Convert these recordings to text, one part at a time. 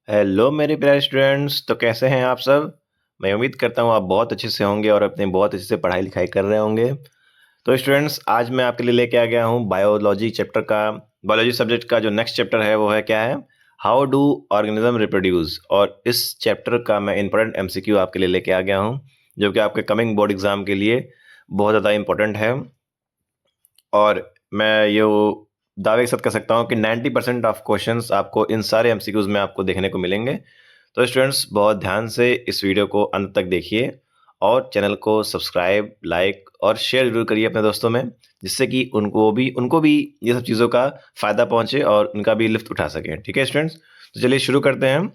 Hello मेरे प्यारे students, तो कैसे हैं आप सब। मैं उम्मीद करता हूँ आप बहुत अच्छे से होंगे और अपने बहुत अच्छे से पढ़ाई लिखाई कर रहे होंगे। तो स्टूडेंट्स, आज मैं आपके लिए लेके आ गया हूँ बायोलॉजी चैप्टर का। बायोलॉजी सब्जेक्ट का जो नेक्स्ट चैप्टर है वो है क्या है, हाउ डू ऑर्गेनिज्म रिप्रोड्यूस। और इस चैप्टर का मैं इंपॉर्टेंट एमसीक्यू आपके लिए लेके आ गया हूँ, जो कि आपके कमिंग बोर्ड एग्जाम के लिए बहुत ज़्यादा इंपॉर्टेंट है। और मैं ये दावे के साथ कह सकता हूँ कि 90% ऑफ क्वेश्चंस आपको इन सारे एमसीक्यूज में आपको देखने को मिलेंगे। तो स्टूडेंट्स, बहुत ध्यान से इस वीडियो को अंत तक देखिए और चैनल को सब्सक्राइब, लाइक और शेयर जरूर करिए अपने दोस्तों में, जिससे कि उनको भी ये सब चीज़ों का फ़ायदा पहुंचे और उनका भी लुत्फ उठा सकें। ठीक है स्टूडेंट्स, तो चलिए शुरू करते हैं।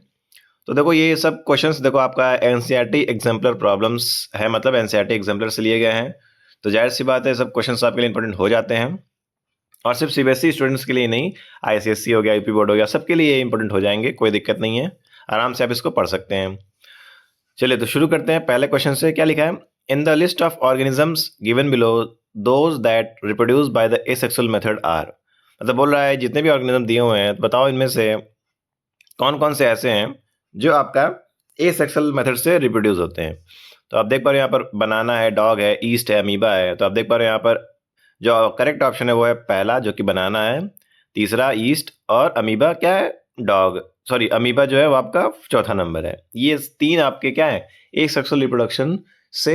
तो देखो, ये सब क्वेश्चंस देखो आपका एनसीईआरटी एग्जाम्पलर प्रॉब्लम्स है, मतलब एनसीईआरटी एग्जाम्पलर से लिए गए हैं। तो जाहिर सी बात है, सब क्वेश्चंस आपके लिए इंपॉर्टेंट हो जाते हैं। और सिर्फ सीबीएसई स्टूडेंट्स के लिए नहीं, आईसीएसई हो गया, यूपी बोर्ड हो गया, सबके लिए ये इंपॉर्टेंट हो जाएंगे, कोई दिक्कत नहीं है। आराम से आप इसको पढ़ सकते हैं। चलिए तो शुरू करते हैं पहले क्वेश्चन से। क्या लिखा है, in the list of organisms given below those that reproduce by the asexual method are. मतलब बोल रहा है जितने भी ऑर्गेनिज्म दिए हुए हैं, तो बताओ इनमें से कौन कौन से ऐसे हैं जो आपका एसेक्सुअल मेथड से रिप्रोड्यूस होते हैं। तो आप देख पा रहे हैं यहाँ पर बनाना है, डॉग है, ईस्ट है, अमीबा है। तो आप देख पा रहे हैं यहाँ पर जो करेक्ट ऑप्शन है वो है पहला, जो कि बनाना है, तीसरा ईस्ट, और अमीबा क्या है, डॉग। सॉरी, अमीबा जो है वो आपका चौथा नंबर है। ये तीन आपके क्या है, एक सेक्सुअल रिप्रोडक्शन से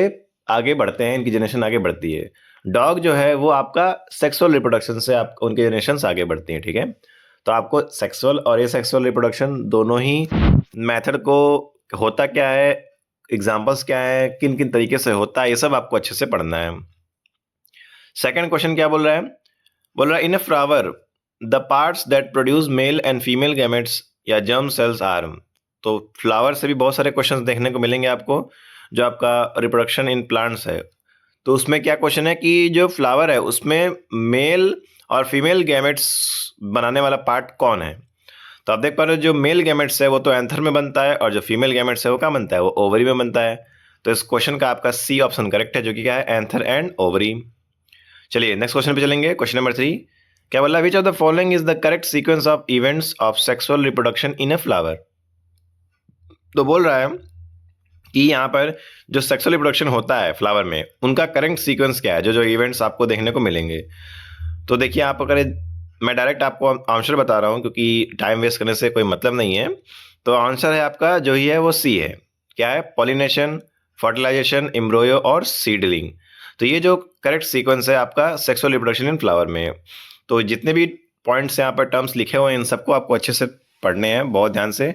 आगे बढ़ते हैं, इनकी जनरेशन आगे बढ़ती है। डॉग जो है वो आपका सेक्सुअल रिप्रोडक्शन से आप उनके जनरेशन आगे बढ़ती हैं। ठीक है, तो आपको सेक्सुअल और एसेक्सुअल रिप्रोडक्शन दोनों ही मेथड को होता क्या है, एग्जाम्पल्स क्या है, किन किन तरीके से होता है, ये सब आपको अच्छे से पढ़ना है। सेकंड क्वेश्चन क्या बोल रहा है, बोल रहा है in a flower the parts that produce male and female gametes या जर्म सेल्स आर। तो फ्लावर से भी बहुत सारे क्वेश्चंस देखने को मिलेंगे आपको, जो आपका रिप्रोडक्शन इन प्लांट्स है। तो उसमें क्या क्वेश्चन है कि जो फ्लावर है उसमें मेल और फीमेल गैमेट्स बनाने वाला पार्ट कौन है। तो आप देख पा रहे हो, जो मेल गैमेट्स है वो तो एंथर में बनता है, और जो फीमेल गैमेट्स है वो क्या बनता है, वो ओवरी में बनता है। तो इस क्वेश्चन का आपका सी ऑप्शन करेक्ट है, जो कि क्या है, एंथर एंड ओवरी। चलिए नेक्स्ट क्वेश्चन पे चलेंगे। क्वेश्चन नंबर 3 क्या बोला, विच of the following is the correct sequence of events of sexual reproduction in a flower. तो बोल रहा है कि यहाँ पर जो सेक्सुअल रिप्रोडक्शन होता है फ्लावर में, उनका करेक्ट सीक्वेंस क्या है, जो जो इवेंट्स आपको देखने को मिलेंगे। तो देखिए, आप अगर, मैं डायरेक्ट आपको आंसर बता रहा हूँ क्योंकि टाइम वेस्ट करने से कोई मतलब नहीं है। तो आंसर है आपका जो ही है वो सी है। क्या है, पॉलिनेशन, फर्टिलाइजेशन, एम्ब्रोयो और सीडलिंग। तो ये जो करेक्ट सीक्वेंस है आपका सेक्सुअल रिप्रोडक्शन इन फ्लावर में। तो जितने भी पॉइंट्स यहाँ पर टर्म्स लिखे हुए हैं, इन सबको आपको अच्छे से पढ़ने हैं बहुत ध्यान से।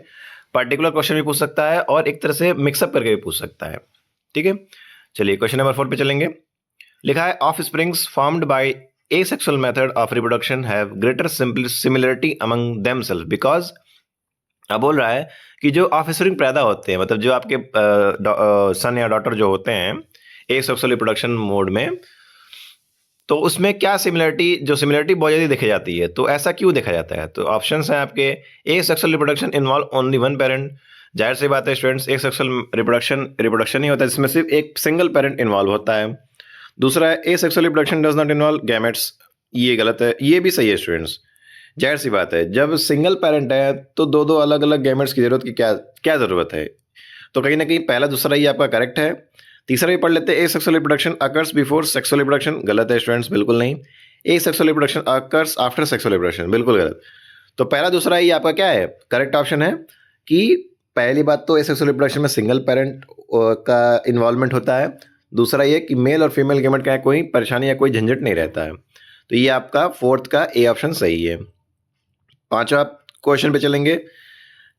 पर्टिकुलर क्वेश्चन भी पूछ सकता है और एक तरह से मिक्सअप करके भी पूछ सकता है। ठीक है, चलिए क्वेश्चन नंबर 4 पे चलेंगे। लिखा है of springs formed by asexual method of reproduction have greater similarity among themselves because। अब बोल रहा है कि जो ऑफस्प्रिंग पैदा होते हैं, मतलब जो आपके सन या डॉटर जो होते हैं एक सेक्सुअल रिप्रोडक्शन मोड में, तो उसमें क्या सिमिलरिटी, जो सिमिलरिटी बहुत जल्दी देखी जाती है। तो ऐसा क्यों देखा जाता है। तो ऑप्शंस हैं आपके, ए sexual reproduction involve only one parent. जाहिर सी बात है स्टूडेंट्स, एक सेक्सुअल रिप्रोडक्शन ही होता है जिसमें सिर्फ एक सिंगल पेरेंट इन्वॉल्व होता है। दूसरा है, ए sexual reproduction does not involve gametes. ये गलत है, ये भी सही है स्टूडेंट्स। जाहिर सी बात है, जब सिंगल पेरेंट है तो दो दो अलग अलग गैमेट्स की जरूरत की क्या क्या जरूरत है। तो कहीं ना कहीं पहला दूसरा ही आपका करेक्ट है। तीसरा भी पढ़ लेते हैं, ए sexual reproduction occurs before sexual reproduction. गलत है स्टूडेंट्स, बिल्कुल नहीं। ए sexual reproduction occurs after sexual reproduction, बिल्कुल गलत। तो पहला दूसरा ही आपका क्या है, करेक्ट ऑप्शन है। कि पहली बात तो ए सेक्सुअल रिप्रोडक्शन में सिंगल पेरेंट का इन्वॉल्वमेंट होता है। दूसरा ये कि मेल और फीमेल गैमेट का कोई परेशानी या कोई झंझट नहीं रहता है। तो ये आपका फोर्थ का ए ऑप्शन सही है। पांचवा क्वेश्चन पे चलेंगे।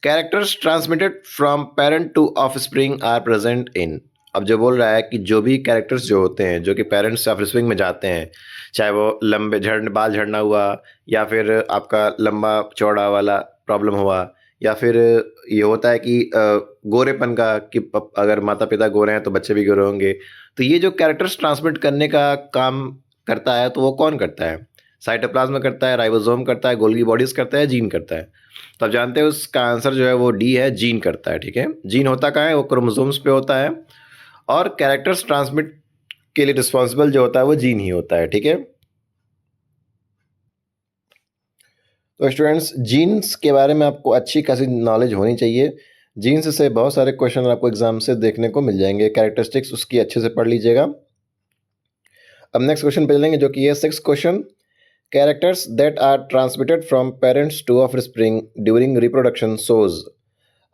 Characters transmitted from parent to offspring are present in. अब जो बोल रहा है कि जो भी कैरेक्टर्स जो होते हैं जो कि पेरेंट्स से ऑफस्प्रिंग में जाते हैं, चाहे वो लंबे बाल झड़ना हुआ, या फिर आपका लंबा चौड़ा वाला प्रॉब्लम हुआ, या फिर ये होता है कि गोरेपन का, कि अगर माता पिता गोरे हैं तो बच्चे भी गोरे होंगे। तो ये जो कैरेक्टर्स ट्रांसमिट करने का काम करता है, तो वो कौन करता है। साइटोप्लाज्म करता है, राइबोसोम करता है, गोल्गी बॉडीज करता है, जीन करता है। तो आप जानते हैं उसका आंसर जो है वो डी है, जीन करता है। ठीक है, जीन होता कहाँ है, वो क्रोमोसोम्स पे होता है, और कैरेक्टर्स ट्रांसमिट के लिए रिस्पॉन्सिबल जो होता है वो जीन ही होता है। ठीक है, तो स्टूडेंट्स, जीन्स के बारे में आपको अच्छी खासी नॉलेज होनी चाहिए। जीन्स से बहुत सारे क्वेश्चन आपको एग्जाम से देखने को मिल जाएंगे, कैरेक्टरिस्टिक्स उसकी अच्छे से पढ़ लीजिएगा। अब नेक्स्ट क्वेश्चन पे चलेंगे, जो कि है 6th question. Characters that are transmitted from parents to offspring during reproduction shows.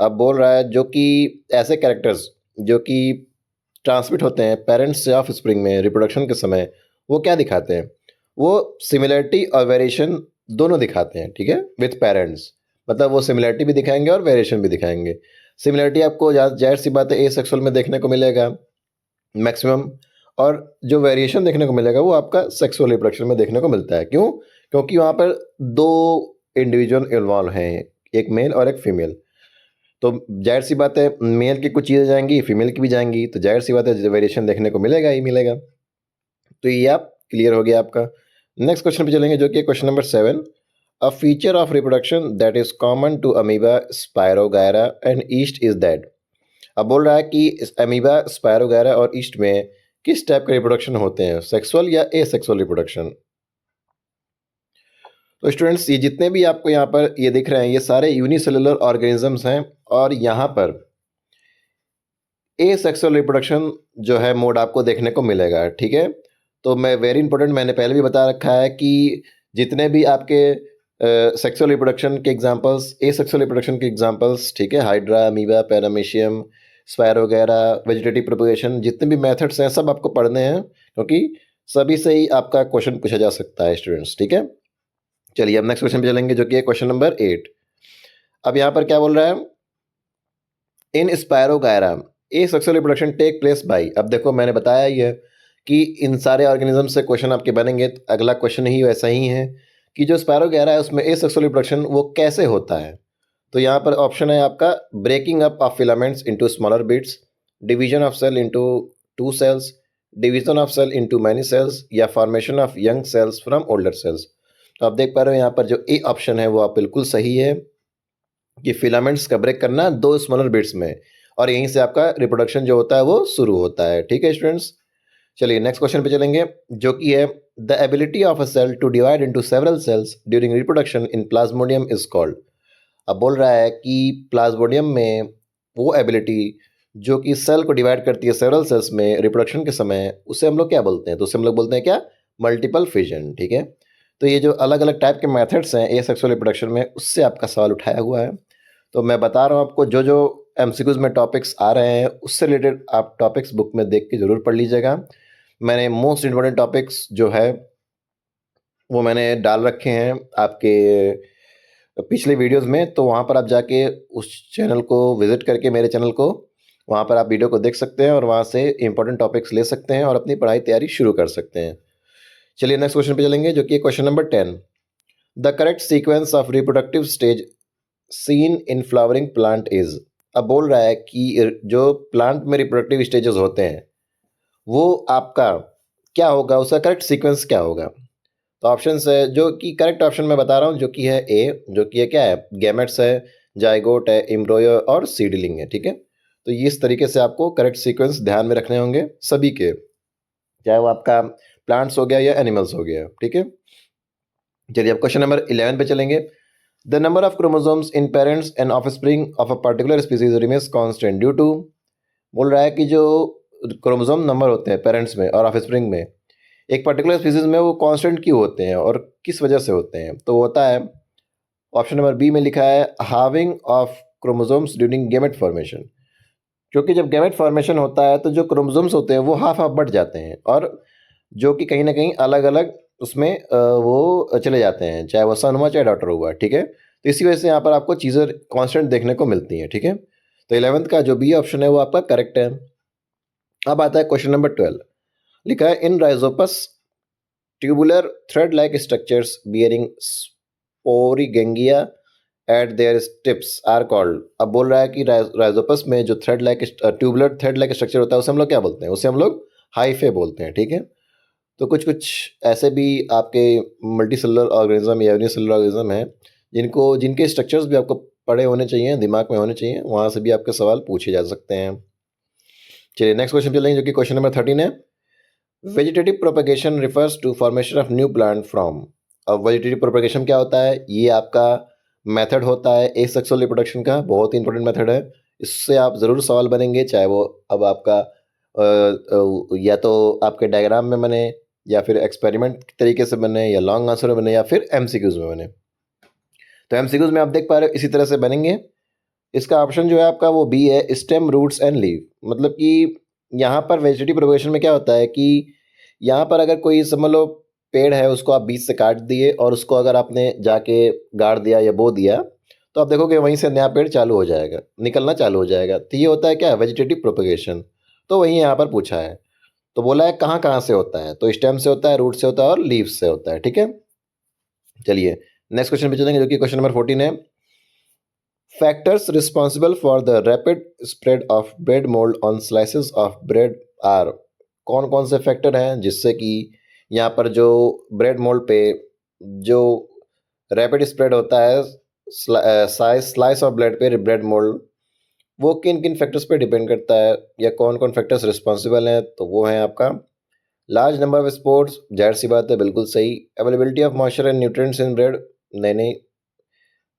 अब बोल रहा है जो कि ऐसे कैरेक्टर्स जो कि ट्रांसमिट होते हैं पेरेंट्स से ऑफस्प्रिंग में रिप्रोडक्शन के समय, वो क्या दिखाते हैं? वो सिमिलरिटी और वेरिएशन दोनों दिखाते हैं, ठीक है, विथ पेरेंट्स। मतलब वो सिमिलरिटी भी दिखाएंगे और वेरिएशन भी दिखाएंगे। सिमिलरिटी आपको जाहिर सी बात है ए सेक्सुअल में देखने को मिलेगा मैक्सिमम, और जो वेरिएशन देखने को मिलेगा वो आपका सेक्सुअल रिप्रोडक्शन में देखने को मिलता है। क्यों? क्योंकि वहाँ पर दो इंडिविजुअल इन्वॉल्व हैं, एक मेल और एक फीमेल। तो जाहिर सी बात है मेल की कुछ चीज़ें जाएंगी, फीमेल की भी जाएंगी, तो जाहिर सी बात है वेरिएशन देखने को मिलेगा ही मिलेगा। तो ये आप क्लियर हो गया आपका। नेक्स्ट क्वेश्चन पे चलेंगे, जो कि question number 7। A feature of reproduction that is common to amoeba, spirogyra and yeast is that. अब बोल रहा है कि इस अमीबा, स्पायरोगायरा और ईस्ट में किस टाइप के रिप्रोडक्शन होते हैं, सेक्सुअल या एसेक्सुअल रिप्रोडक्शन। तो स्टूडेंट्स, ये जितने भी आपको यहाँ पर ये दिख रहे हैं, ये सारे यूनिसेलुलर ऑर्गेनिजम्स हैं, और यहाँ पर एसेक्सुअल रिप्रोडक्शन जो है मोड आपको देखने को मिलेगा, ठीक है। तो मैं वेरी इंपॉर्टेंट, मैंने पहले भी बता रखा है कि जितने भी आपके सेक्सुअल रिप्रोडक्शन के एग्जांपल्स, एसेक्सुअल रिप्रोडक्शन के एग्जांपल्स, ठीक है, हाइड्रा, अमीबा, पैरामीशियम, स्पायरो वगैरह, वेजिटेटिव प्रोपगेशन, जितने भी मेथड्स हैं सब आपको पढ़ने हैं, क्योंकि सभी से ही आपका क्वेश्चन पूछा जा सकता है स्टूडेंट्स, ठीक है। चलिए अब नेक्स्ट क्वेश्चन पे चलेंगे, जो कि है क्वेश्चन नंबर 8। अब यहाँ पर क्या बोल रहा है? In Spirogyra asexual reproduction take place by. अब देखो मैंने बताया ही है कि इन सारे ऑर्गेनिज्म से क्वेश्चन आपके बनेंगे, तो अगला क्वेश्चन ही वैसा ही है कि जो स्पायरोगायरा है उसमें ए सेक्सुअल रिप्रोडक्शन वो कैसे होता है। तो यहाँ पर ऑप्शन है आपका breaking up of filaments into smaller bits, division of cell into 2 cells, division of cell into many cells, या formation of young cells from older cells. तो आप देख पा रहे हो यहाँ पर जो ए ऑप्शन है वो आप बिल्कुल सही है कि फिलामेंट्स का ब्रेक करना 2 स्मॉलर बिट्स में, और यहीं से आपका रिप्रोडक्शन जो होता है वो शुरू होता है, ठीक है स्टूडेंट्स। चलिए नेक्स्ट क्वेश्चन पे चलेंगे, जो कि है the ability of a cell to divide into several cells during reproduction in plasmodium is called. अब बोल रहा है कि प्लाज्मोडियम में वो एबिलिटी जो कि सेल को डिवाइड करती है सेवरल सेल्स में रिप्रोडक्शन के समय, उसे हम लोग क्या बोलते हैं? तो उसे हम लोग बोलते हैं क्या? मल्टीपल फिजन, ठीक है। तो ये जो अलग अलग टाइप के मेथड्स हैं एसेक्सुअल रिप्रोडक्शन में, उससे आपका सवाल उठाया हुआ है। तो मैं बता रहा हूँ आपको, जो जो एमसीक्यूज में टॉपिक्स आ रहे हैं उससे रिलेटेड आप टॉपिक्स बुक में देख के ज़रूर पढ़ लीजिएगा। मैंने मोस्ट इम्पोर्टेंट टॉपिक्स जो है वो मैंने डाल रखे हैं आपके पिछले वीडियोस में, तो वहाँ पर आप जाके उस चैनल को विजिट करके, मेरे चैनल को, वहाँ पर आप वीडियो को देख सकते हैं और वहाँ से इंपॉर्टेंट टॉपिक्स ले सकते हैं और अपनी पढ़ाई तैयारी शुरू कर सकते हैं। चलिए नेक्स्ट क्वेश्चन पे चलेंगे, जो कि question number 10। The correct sequence of reproductive stage seen in flowering plant is. अब बोल रहा है कि जो प्लांट में रिप्रोडक्टिव स्टेजेस होते हैं वो आपका क्या होगा, उसका करेक्ट सीक्वेंस क्या होगा। तो ऑप्शन है, जो कि करेक्ट ऑप्शन मैं बता रहा हूँ, जो कि है ए, जो कि है क्या है? गैमेट्स है, जाइगोट है, एम्ब्रियो और सीडलिंग है, ठीक है। तो ये इस तरीके से आपको करेक्ट सीक्वेंस ध्यान में रखने होंगे सभी के, चाहे वो आपका प्लांट्स हो गया या एनिमल्स हो गया, ठीक है। चलिए अब क्वेश्चन नंबर 11 पे चलेंगे। The number of chromosomes in parents and offspring of a particular species remains constant due to. बोल रहा है कि जो क्रोमोसोम नंबर होते हैं पेरेंट्स में और ऑफस्प्रिंग में एक पर्टिकुलर स्पीसीज में, वो कांस्टेंट क्यों होते हैं और किस वजह से होते हैं। तो होता है, ऑप्शन नंबर बी में लिखा है halving of chromosomes during gamete formation. क्योंकि जब गैमेट फॉर्मेशन होता है तो जो क्रोमोसोम्स होते हैं वो हाफ हाफ बढ़ जाते हैं, और जो कि कहीं ना कहीं अलग अलग उसमें वो चले जाते हैं, चाहे वो सन हुआ चाहे डॉटर हुआ, ठीक है। तो इसी वजह से यहाँ पर आपको चीज़ें कांस्टेंट देखने को मिलती हैं, ठीक है। तो 11th का जो बी ऑप्शन है वो आपका करेक्ट है। अब आता है क्वेश्चन नंबर 12। लिखा है in Rhizopus tubular thread like structures bearing sporangia at their tips are called. अब बोल रहा है कि राइजोपस में जो thread like tubular thread like structure होता है उसे हम लोग क्या बोलते हैं? उसे हम लोग हाइफे बोलते हैं, ठीक है। तो कुछ कुछ ऐसे भी आपके मल्टी सेलुलर ऑर्गेनिज्म या यूनिसेलुलर ऑर्गेनिज्म हैं जिनके स्ट्रक्चर्स भी आपको पढ़े होने चाहिए, दिमाग में होने चाहिए, वहाँ से भी आपके सवाल पूछे जा सकते हैं। चलिए नेक्स्ट क्वेश्चन चलेंगे, जो कि क्वेश्चन नंबर 13 है। Vegetative propagation refers to formation of new plant from. अब वेजिटेटिव प्रोपगेशन क्या होता है? ये आपका मेथड होता है एसेक्सुअल रिप्रोडक्शन का, बहुत ही इंपॉर्टेंट मेथड है। इससे आप ज़रूर सवाल बनेंगे, चाहे वो अब आपका या तो आपके डायग्राम में बने, या फिर एक्सपेरिमेंट तरीके से बने, या लॉन्ग आंसर में बने, या फिर एमसीक्यूज में बने। तो एमसीक्यूज में आप देख पा रहे हो इसी तरह से बनेंगे। इसका ऑप्शन जो है आपका वो बी है, स्टेम रूट्स एंड लीव। मतलब कि यहाँ पर वेजिटेटिव प्रोपगेशन में क्या होता है कि यहाँ पर अगर कोई समझ लो पेड़ है, उसको आप बीच से काट दिए और उसको अगर आपने जाके गाड़ दिया या बो दिया, तो आप देखोगे वहीं से नया पेड़ चालू हो जाएगा, निकलना चालू हो जाएगा। तो ये होता है क्या? Vegetative propagation. तो वही यहाँ पर पूछा है। तो बोला है कहाँ कहाँ से होता है, तो स्टेम से होता है, रूट से होता है और लीव्स से होता है। ठीक है, चलिए नेक्स्ट क्वेश्चन पे चलेंगे, जो कि क्वेश्चन नंबर 14 है। Factors responsible for the rapid spread of bread mould on slices of bread are. कौन कौन से फैक्टर हैं जिससे कि यहाँ पर जो ब्रेड मोल्ड पे जो रैपिड स्प्रेड होता है स्लाइस ऑफ ब्रेड पे ब्रेड मोल्ड, वो किन किन फैक्टर्स पे डिपेंड करता है, या कौन कौन फैक्टर्स रिस्पॉन्सिबल हैं? तो वो है आपका लार्ज नंबर ऑफ स्पोर्ट्स, जाहिर सी बात है, बिल्कुल सही। Availability of moisture and nutrients in bread, नहीं नहीं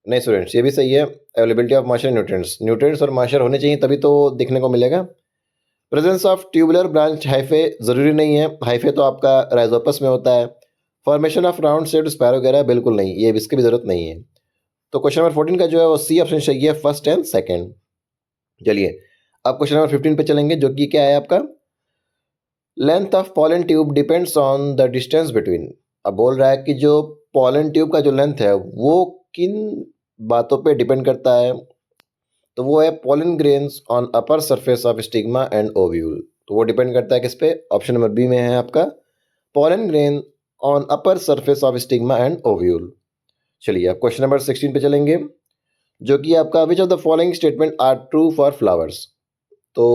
नहीं स्टूडेंट्स, ये भी सही है। Availability of moisture nutrients, nutrients और मॉइस्चर होने चाहिए तभी तो दिखने को मिलेगा। Presence of tubular branch hyphae ज़रूरी नहीं है, हाइफे तो आपका राइजोपस में होता है। Formation of round shaped sparrow वगैरह बिल्कुल नहीं, ये इसकी भी जरूरत नहीं है। तो क्वेश्चन नंबर 14 का जो है वो सी ऑप्शन सही है, फर्स्ट एंड सेकंड। चलिए अब क्वेश्चन नंबर 15 पे चलेंगे, जो कि क्या है आपका length of pollen tube depends on the distance between. अब बोल रहा है कि जो पॉलन ट्यूब का जो लेंथ है वो किन बातों पे डिपेंड करता है? तो वो है pollen grains on upper surface of stigma and ovule. तो वो डिपेंड करता है किस पे? ऑप्शन नंबर बी में है आपका pollen grain on upper surface of stigma and ovule. चलिए अब क्वेश्चन नंबर 16 पे चलेंगे, जो कि आपका which of the following statement are true for flowers. तो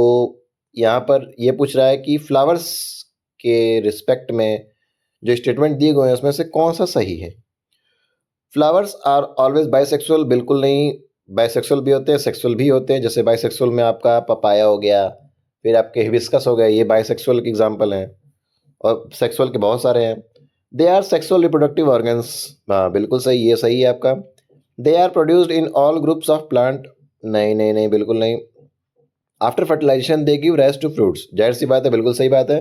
यहाँ पर ये पूछ रहा है कि फ्लावर्स के रिस्पेक्ट में जो स्टेटमेंट दिए गए हैं उसमें से कौन सा सही है? फ्लावर्स आर ऑलवेज बाइसेक्सुअल, बिल्कुल नहीं। बाइसेक्सुअल भी होते हैं, सेक्सुअल भी होते हैं। जैसे बाइसेक्सुअल में आपका पपाया हो गया, फिर आपके हिबिस्कस हो गए, ये बाइसेक्सुअल के एग्जाम्पल हैं। और सेक्सुअल के बहुत सारे हैं। They are sexual reproductive organs, हाँ बिल्कुल सही, ये सही है आपका। They are produced in all groups of plant, नहीं नहीं नहीं बिल्कुल नहीं। After fertilisation they give rise to fruits, जाहिर सी बात है, बिल्कुल सही बात है।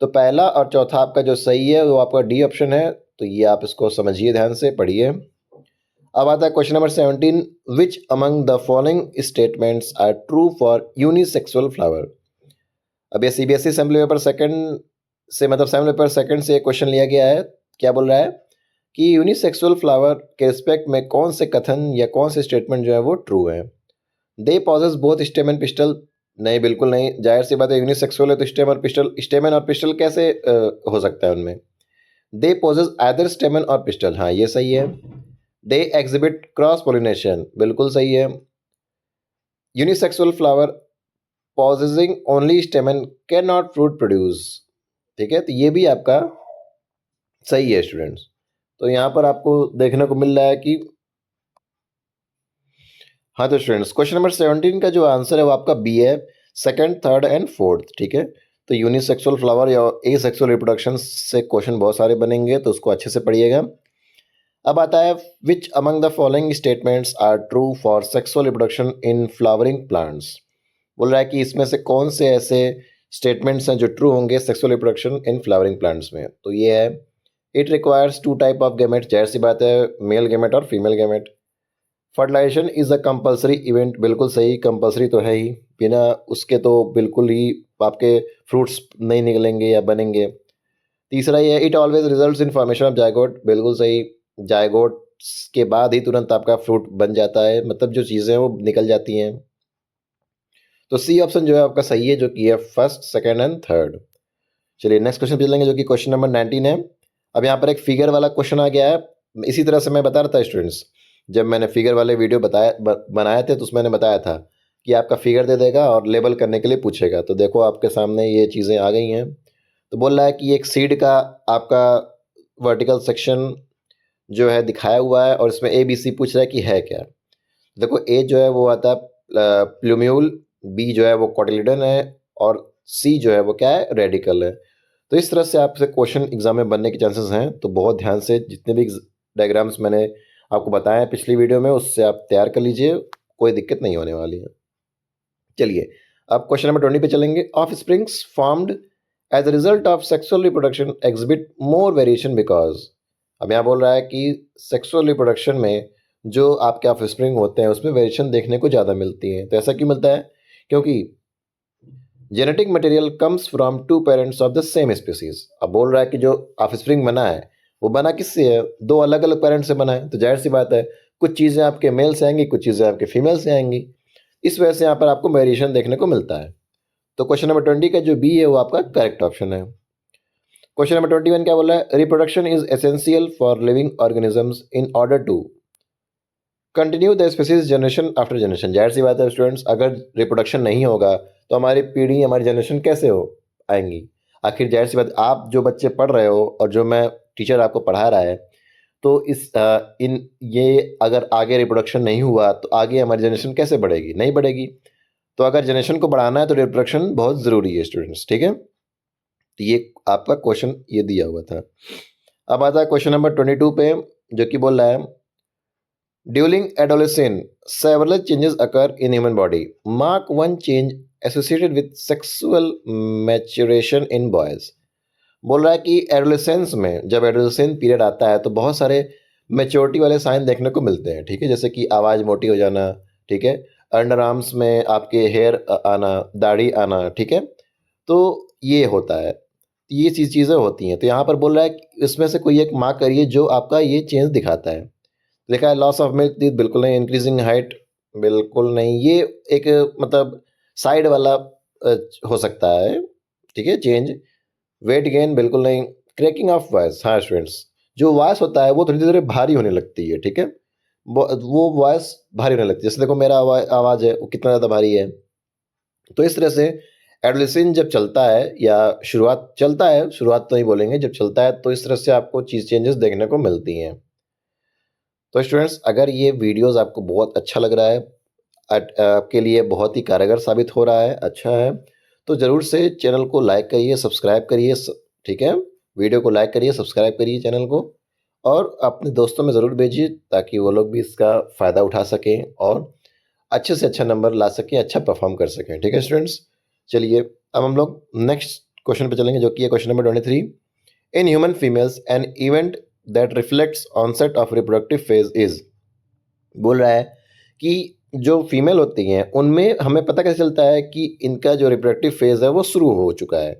तो पहला और चौथा आपका जो सही है वो आपका डी ऑप्शन है। तो ये आप इसको समझिए, ध्यान से पढ़िए। अब आता है question number 17, which among the following statements are true for unisexual flower. अब ये सीबीएसई असेंबली पेपर सेकंड से, मतलब असेंबली पेपर सेकंड से क्वेश्चन लिया गया है। क्या बोल रहा है कि यूनिसेक्सुअल फ्लावर के रिस्पेक्ट में कौन से कथन या कौन से स्टेटमेंट जो है वो ट्रू है? They possess both stamen and pistil, नहीं बिल्कुल नहीं। जाहिर सी बात है, यूनिसेक्सुअल है तो स्टेमन और पिस्टल कैसे हो सकता है उनमें? दे पोजेस आइदर स्टेमन और पिस्टल, हाँ ये सही है। दे एग्जिबिट क्रॉस पोलिनेशन, बिल्कुल सही है। Unisexual flower possessing only stamen can not fruit produce, ठीक है, तो ये भी आपका सही है स्टूडेंट्स। तो यहाँ पर आपको देखने को मिल रहा है कि हाँ, तो स्टूडेंट्स क्वेश्चन नंबर 17 का जो आंसर है वो आपका बी है, सेकंड, थर्ड एंड फोर्थ। ठीक है, तो यूनिसेक्सुअल फ्लावर या एसेक्सुअल रिप्रोडक्शन से क्वेश्चन बहुत सारे बनेंगे, तो उसको अच्छे से पढ़िएगा। अब आता है which among the following statements are true for sexual reproduction in flowering plants. बोल रहा है कि इसमें से कौन से ऐसे स्टेटमेंट्स हैं जो ट्रू होंगे sexual reproduction in flowering plants में। तो ये है it requires two type of gamete, जाहिर सी बात है, मेल गैमेट और female gamete. Fertilisation is a compulsory event, बिल्कुल सही, कंपलसरी तो है ही, बिना उसके तो बिल्कुल ही आपके फ्रूट्स नहीं निकलेंगे या बनेंगे। तीसरा ये है it always results in formation of zygote, बिल्कुल सही। जायगोट के बाद ही तुरंत आपका फ्रूट बन जाता है, मतलब जो चीज़ें हैं वो निकल जाती हैं। तो सी ऑप्शन जो है आपका सही है, जो कि है फर्स्ट, सेकेंड एंड थर्ड। चलिए नेक्स्ट क्वेश्चन पे चलेंगे, जो कि क्वेश्चन नंबर 19 है। अब यहाँ पर एक फिगर वाला क्वेश्चन आ गया है। इसी तरह से मैं बता रहा था स्टूडेंट्स, जब मैंने फिगर वाले वीडियो बनाए थे तो उसमें मैंने बताया था कि आपका फिगर दे देगा और लेबल करने के लिए पूछेगा। तो देखो आपके सामने ये चीज़ें आ गई हैं। तो बोल रहा है कि एक सीड का आपका वर्टिकल सेक्शन जो है दिखाया हुआ है और इसमें ए बी सी पूछ रहा है कि है क्या। देखो ए जो है वो आता है प्लूम्यूल, बी जो है वो कोटिलिडन है, और सी जो है वो क्या है, रेडिकल है। तो इस तरह से आपसे क्वेश्चन एग्जाम में बनने के चांसेस हैं। तो बहुत ध्यान से जितने भी डायग्राम्स मैंने आपको बताया है पिछली वीडियो में, उससे आप तैयार कर लीजिए, कोई दिक्कत नहीं होने वाली है। चलिए अब क्वेश्चन नंबर 20 पे चलेंगे। Offsprings formed as a result of sexual reproduction exhibit more variation because. अब यहाँ बोल रहा है कि सेक्सुअल रिप्रोडक्शन में जो आपके ऑफ स्प्रिंग होते हैं उसमें वेरिएशन देखने को ज़्यादा मिलती है। तो ऐसा क्यों मिलता है? क्योंकि genetic material comes from two parents of the same species. अब बोल रहा है कि जो ऑफस्प्रिंग बना है वो बना किससे है? दो अलग अलग पेरेंट्स से बना है। तो जाहिर सी बात है कुछ चीज़ें आपके मेल से आएंगी, कुछ चीज़ें आपके फीमेल से आएंगी। इस वजह से यहाँ पर आपको वेरिएशन देखने को मिलता है। तो क्वेश्चन नंबर 20 का जो बी है वो आपका करेक्ट ऑप्शन है। क्वेश्चन नंबर 21 क्या बोला है? Reproduction is essential for living organisms in order to continue the species generation after generation. जाहिर सी बात है स्टूडेंट्स, अगर रिप्रोडक्शन नहीं होगा तो हमारी पीढ़ी, हमारी जनरेशन कैसे हो आएंगी? आखिर जाहिर सी बात, आप जो बच्चे पढ़ रहे हो और जो मैं टीचर आपको पढ़ा रहा है, तो ये अगर आगे रिप्रोडक्शन नहीं हुआ तो आगे हमारी जनरेशन कैसे बढ़ेगी? नहीं बढ़ेगी। तो अगर जनरेशन को बढ़ाना है तो रिप्रोडक्शन बहुत ज़रूरी है स्टूडेंट्स, ठीक है। तो ये आपका क्वेश्चन ये दिया हुआ था। अब आता है क्वेश्चन नंबर 22 पे, जो कि बोल रहा है during adolescence several changes occur in human body. Mark one change associated with sexual maturation in boys. बोल रहा है कि एडोलेसेंस में, जब एडोलेसेंस पीरियड आता है तो बहुत सारे मेच्योरिटी वाले साइन देखने को मिलते हैं, ठीक है। जैसे कि आवाज़ मोटी हो जाना, ठीक है, अंडर आर्म्स में आपके हेयर आना, दाढ़ी आना, ठीक है। तो ये होता है, ये चीज़ें होती हैं। तो यहाँ पर बोल रहा है कि इसमें से कोई एक मार्क करिए जो आपका ये चेंज दिखाता है। लिखा है लॉस ऑफ मिल्क टीथ, बिल्कुल नहीं। इंक्रीजिंग हाइट, बिल्कुल नहीं। ये एक मतलब साइड वाला हो सकता है, ठीक है, चेंज। वेट गेन, बिल्कुल नहीं। क्रैकिंग ऑफ वॉइस, हाँ स्टूडेंट्स, जो वॉइस होता है वो थोड़ी देर भारी होने लगती है, ठीक है। वो वॉइस भारी होने लगती है। जैसे देखो मेरा आवाज़ है वो कितना ज़्यादा भारी है। तो इस तरह से एडोलेसेंस जब चलता है, या शुरुआत तो नहीं बोलेंगे, जब चलता है तो इस तरह से आपको चीज़ चेंजेस देखने को मिलती हैं। तो स्टूडेंट्स, अगर ये वीडियोस आपको बहुत अच्छा लग रहा है, आपके लिए बहुत ही कारगर साबित हो रहा है, अच्छा है, तो ज़रूर से चैनल को लाइक करिए, सब्सक्राइब करिए, ठीक है। वीडियो को लाइक करिए, सब्सक्राइब करिए चैनल को, और अपने दोस्तों में ज़रूर भेजिए ताकि वो लोग भी इसका फ़ायदा उठा सकें और अच्छे से अच्छा नंबर ला सकें, अच्छा परफॉर्म कर सकें, ठीक है स्टूडेंट्स। चलिए अब हम लोग नेक्स्ट क्वेश्चन पे चलेंगे, जो कि है question number 23। In human females an event that reflects onset of reproductive phase is. बोल रहा है कि जो फीमेल होती हैं उनमें हमें पता कैसे चलता है कि इनका जो रिप्रोडक्टिव फेज है वो शुरू हो चुका है?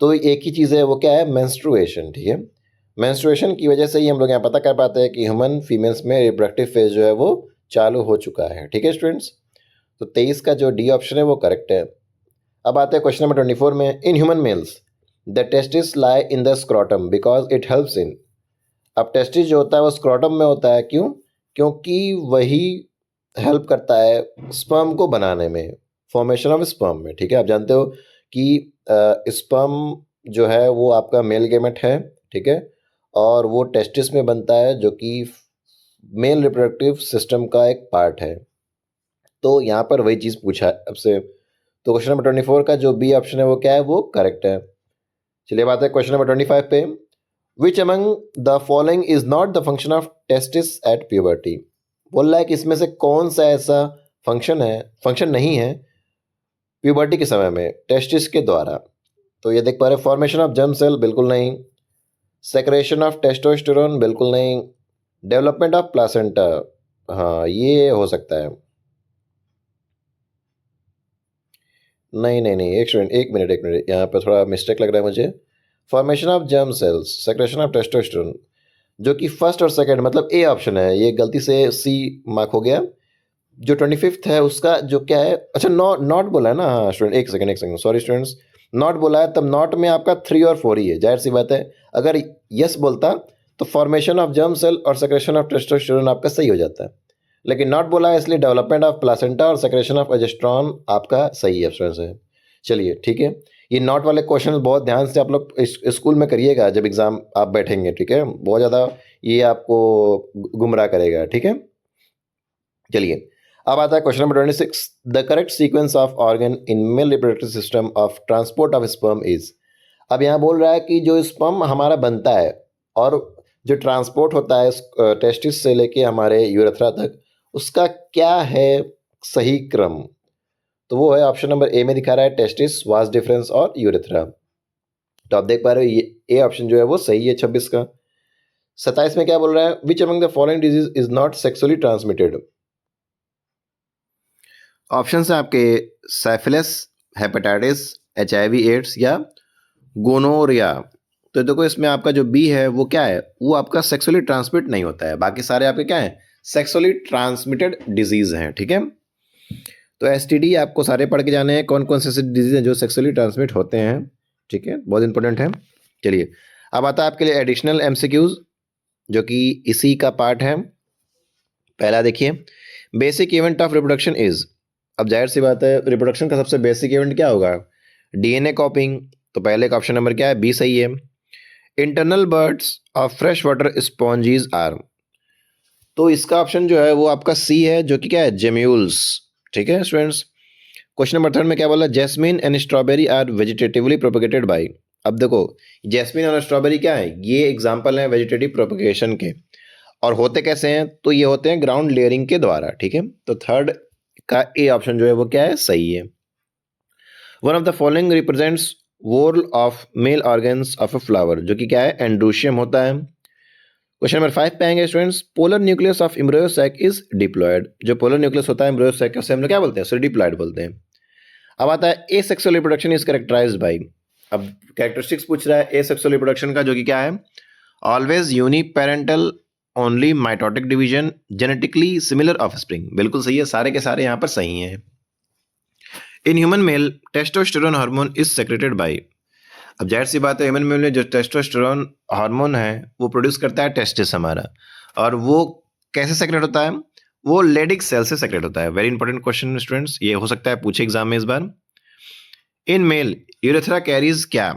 तो एक ही चीज़ है, वो क्या है? मेंस्ट्रुएशन, ठीक है। मेंस्ट्रुएशन की वजह से ही हम लोग यहाँ पता कर पाते हैं कि ह्यूमन फीमेल्स में रिप्रोडक्टिव फेज जो है वो चालू हो चुका है, ठीक है स्टूडेंट्स। तो 23 का जो डी ऑप्शन है वो करेक्ट है। अब आते हैं क्वेश्चन नंबर 24 में। In human mails the testis lie in the scrotum because it helps in. अब टेस्टिस जो होता है वो स्क्रॉटम में होता है, क्यों? क्योंकि वही हेल्प करता है स्पर्म को बनाने में, फॉर्मेशन ऑफ स्पर्म में, ठीक है। आप जानते हो कि स्पर्म जो है वो आपका मेल गेमेट है, ठीक है, और वो टेस्टिस में बनता है, जो कि मेल रिप्रोडक्टिव सिस्टम का एक पार्ट है। तो यहाँ पर वही चीज़ पूछा है आपसे। तो क्वेश्चन नंबर 24 का जो बी ऑप्शन है वो क्या है? वो करेक्ट है। चलिए बात है क्वेश्चन नंबर 25 पे। विच among the following is not the function of testis at puberty. बोल रहा है कि इसमें से कौन सा ऐसा फंक्शन नहीं है प्यूबर्टी के समय में टेस्टिस के द्वारा। तो ये देख पा रहे, फॉर्मेशन ऑफ जर्म सेल, बिल्कुल नहीं। सेक्रेशन ऑफ टेस्टोस्टेरोन, बिल्कुल नहीं। डेवलपमेंट ऑफ प्लासेंटा, हाँ ये हो सकता है। नहीं नहीं नहीं, एक मिनट, यहाँ पर थोड़ा मिस्टेक लग रहा है मुझे। Formation of germ cells, secretion of testosterone, जो कि फर्स्ट और सेकंड मतलब ए ऑप्शन है, ये गलती से सी मार्क हो गया। जो 25th है उसका जो क्या है, अच्छा नॉट बोला है ना। हाँ स्टूडेंट, एक सेकंड, सॉरी स्टूडेंट्स, नॉट बोला है, तब नॉट में आपका 3 और 4 ही है। जाहिर सी बात है, अगर यस बोलता तो फॉर्मेशन ऑफ जर्म सेल और सेक्रेशन ऑफ टेस्टोस्टेरोन आपका सही हो जाता है, लेकिन नॉट बोला है, इसलिए डेवलपमेंट ऑफ प्लासेंटा और सेक्रेशन ऑफ प्रोजेस्टेरोन आपका सही है स्टूडेंट्स है। चलिए ठीक है, ये नॉट वाले क्वेश्चन बहुत ध्यान से आप लोग स्कूल में करिएगा जब एग्ज़ाम आप बैठेंगे, ठीक है। बहुत ज़्यादा ये आपको गुमराह करेगा, ठीक है। चलिए अब आता है question number 26। The correct sequence of organ in male reproductive system of transport of sperm is. अब यहाँ बोल रहा है कि जो स्पर्म हमारा बनता है और जो ट्रांसपोर्ट होता है टेस्टिस से लेके हमारे यूरेथ्रा तक, उसका क्या है सही क्रम? तो वो है ऑप्शन नंबर ए में दिखा रहा है टेस्टिस, वास डिफरेंस और यूरेथ्रा। तो आप देख पा रहे हो ये ए ऑप्शन जो है वो सही है 26 का। 27 में क्या बोल रहा है? Which among the following disease is not sexually transmitted? Option है आपके साइफिलिस, हेपेटाइटिस, HIV एड्स या गोनोरिया। तो देखो इसमें आपका जो बी है वो क्या है, वो आपका सेक्सुअली ट्रांसमिट नहीं होता है, बाकी सारे आपके क्या है, सेक्सुअली ट्रांसमिटेड डिजीज हैं। ठीक है, तो STD आपको सारे पढ़ के जाने हैं, कौन कौन से ऐसे डिजीज हैं जो सेक्सुअली ट्रांसमिट होते हैं। ठीक है, बहुत इंपॉर्टेंट है। चलिए अब आता है आपके लिए एडिशनल MCQs जो कि इसी का पार्ट है। पहला देखिए, basic event of reproduction is. अब जाहिर सी बात है रिप्रोडक्शन का सबसे बेसिक इवेंट क्या होगा? DNA कॉपिंग। तो पहले का ऑप्शन नंबर क्या है? बी सही है। Internal birds of fresh water sponges are. तो इसका ऑप्शन जो है वो आपका सी है, जो कि क्या है, जेम्यूल्स। ठीक है स्टूडेंट्स, क्वेश्चन नंबर 3 में क्या बोला? Jasmine and strawberry are vegetatively propagated by. अब देखो जैस्मिन और स्ट्रॉबेरी क्या है, ये एग्जांपल है वेजिटेटिव प्रोपेगेशन के। और होते कैसे हैं? तो ये होते हैं ग्राउंड लेयरिंग के द्वारा। ठीक है, तो थर्ड का ए ऑप्शन जो है वो क्या है, सही है। One of the following represents whole of male organs of a flower, जो कि क्या है, एंड्रोशियम होता है। क्वेश्चन नंबर 5 पे आएंगे students, polar nucleus of embryo sac is diploid. जो पोलर न्यूक्लियस होता है एम्ब्रियो सैक का, उसे हम लोग क्या बोलते हैं? उसे डिप्लॉयड बोलते हैं। अब आता है asexual reproduction is characterised by. अब कैरेक्टरिस्टिक्स पूछ रहा है एसेक्सुअल रिप्रोडक्शन का, जो कि क्या है, always uniparental, only mitotic division, genetically similar offspring. बिल्कुल सही है, सारे के सारे यहाँ पर सही हैं। In human male testosterone hormone is secreted bye. अब जाहिर सी बात है ह्यूमन मेल में जो टेस्टोस्टेरोन हार्मोन है वो प्रोड्यूस करता है टेस्टिस हमारा, और वो कैसे सेक्रेट होता है? वो लेडिक सेल से सेक्रेट होता है। वेरी इंपॉर्टेंट क्वेश्चन स्टूडेंट्स, ये हो सकता है पूछे एग्जाम में इस बार। इन मेल यूरेथ्रा कैरीज क्या?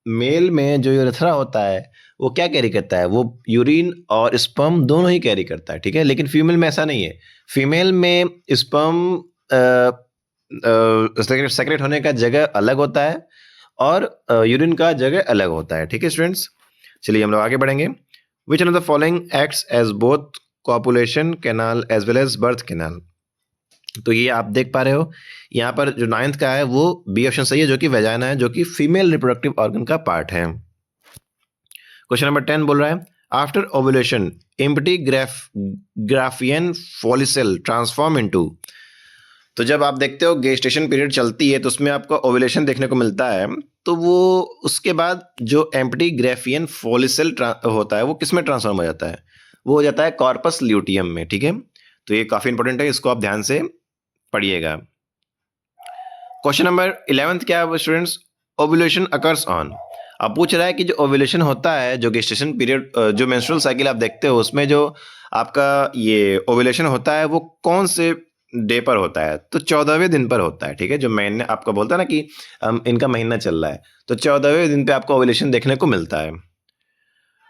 मेल में जो यूरेथ्रा होता है वो क्या कैरी करता है? वो यूरिन और स्पर्म दोनों ही कैरी करता है। ठीक है, लेकिन फीमेल में ऐसा नहीं है। फीमेल में स्पर्म सेक्रेट होने का जगह अलग होता है और यूरिन का जगह अलग होता है। ठीक है स्टूडेंट्स, चलिए हम लोग आगे बढ़ेंगे। Which one of the following acts as both copulation canal as well as birth canal. तो ये आप देख पा रहे हो यहाँ पर जो 9th का है वो बी ऑप्शन सही है, जो कि वेजाइना है, जो कि फीमेल रिप्रोडक्टिव ऑर्गन का पार्ट है। क्वेश्चन नंबर 10 बोल रहा है, after ovulation empty Graafian follicle transform into. तो जब आप देखते हो गेस्टेशन पीरियड चलती है तो उसमें आपको ओव्यूलेशन देखने को मिलता है, तो वो उसके बाद जो एम्प्टी ग्राफियन फॉलिसेल होता है वो किस में ट्रांसफॉर्म हो जाता है? वो हो जाता है कॉर्पस ल्यूटियम में। ठीक है, तो ये काफ़ी इंपॉर्टेंट है, इसको आप ध्यान से पढ़िएगा। क्वेश्चन नंबर 11 क्या है स्टूडेंट्स? Ovulation occurs on. अब पूछ रहा है कि जो ओव्यूलेशन होता है, जो गेस्टेशन पीरियड, जो मेंस्ट्रुअल साइकिल आप देखते हो उसमें जो आपका ये ओव्यूलेशन होता है वो कौन से डे पर होता है? तो 14वें दिन पर होता है। ठीक है, जो महीने आपका बोलता है ना कि इनका महीना चल रहा है, तो 14वें दिन पे आपको ओव्यूलेशन देखने को मिलता है।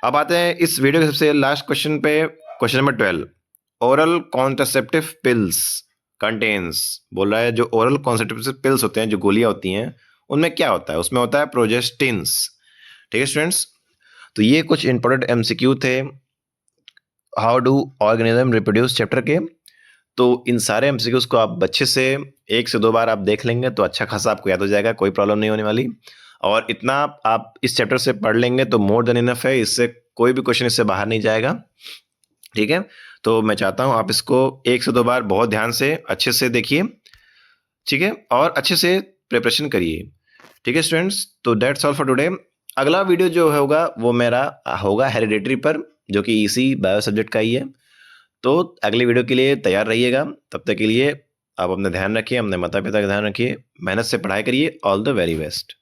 अब आते हैं इस वीडियो के सबसे लास्ट क्वेश्चन पे, question number 12। Oral contraceptive pills contains, बोल रहा है जो ओरल कॉन्ट्रासेप्टिव पिल्स होते हैं, जो गोलियां होती हैं, उनमें क्या होता है? उसमें होता है प्रोजेस्टिन्स। ठीक है स्टूडेंट्स, तो ये कुछ इंपॉर्टेंट MCQ थे how do organism reproduce chapter के। तो इन सारे MCQs को आप अच्छे से 1 से 2 बार आप देख लेंगे तो अच्छा खासा आपको याद हो जाएगा, कोई प्रॉब्लम नहीं होने वाली। और इतना आप इस चैप्टर से पढ़ लेंगे तो मोर देन इनफ है, इससे कोई भी क्वेश्चन इससे बाहर नहीं जाएगा। ठीक है, तो मैं चाहता हूं आप इसको 1 से 2 बार बहुत ध्यान से अच्छे से देखिए। ठीक है, और अच्छे से प्रिपरेशन करिए। ठीक है स्टूडेंट्स, तो दैट्स ऑल फॉर टुडे। अगला वीडियो जो होगा वो मेरा होगा हेरिडेटरी पर, जो कि इसी बायो सब्जेक्ट का ही है। तो अगले वीडियो के लिए तैयार रहिएगा। तब तक के लिए आप अपना ध्यान रखिए, अपने माता पिता का ध्यान रखिए, मेहनत से पढ़ाई करिए। All the very best.